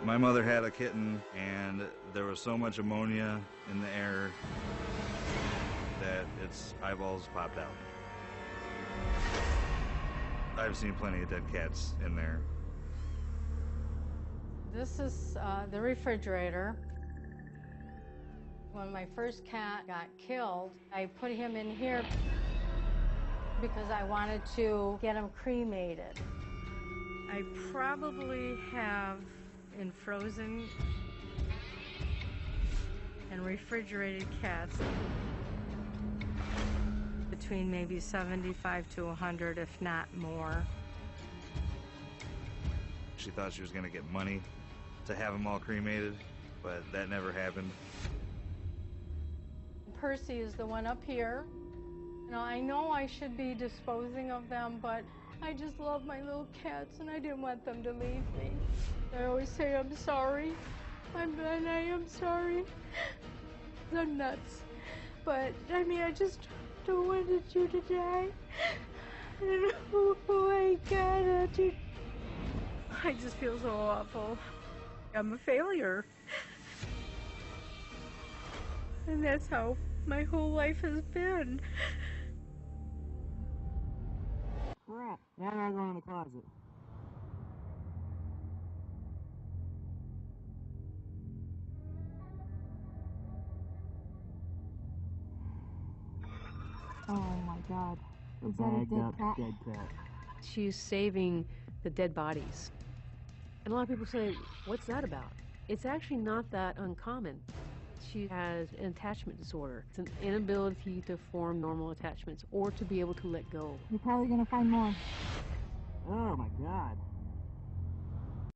My mother had a kitten, and there was so much ammonia in the air that its eyeballs popped out. I've seen plenty of dead cats in there. This is the refrigerator. When my first cat got killed, I put him in here because I wanted to get him cremated. I probably have in frozen and refrigerated cats between maybe 75 to 100, if not more. She thought she was going to get money to have them all cremated, but that never happened. Percy is the one up here. You know I should be disposing of them, but I just love my little cats and I didn't want them to leave me. I always say I'm sorry. I am sorry. I'm nuts. But, I mean, I just don't want you to die. Oh my God, I just feel so awful. I'm a failure. And that's how my whole life has been. Crap. Now I'm going in the closet. Oh my God. Is that a dead cat? Dead cat. She's saving the dead bodies. And a lot of people say, what's that about? It's actually not that uncommon. She has an attachment disorder. It's an inability to form normal attachments or to be able to let go. You're probably going to find more. Oh my God.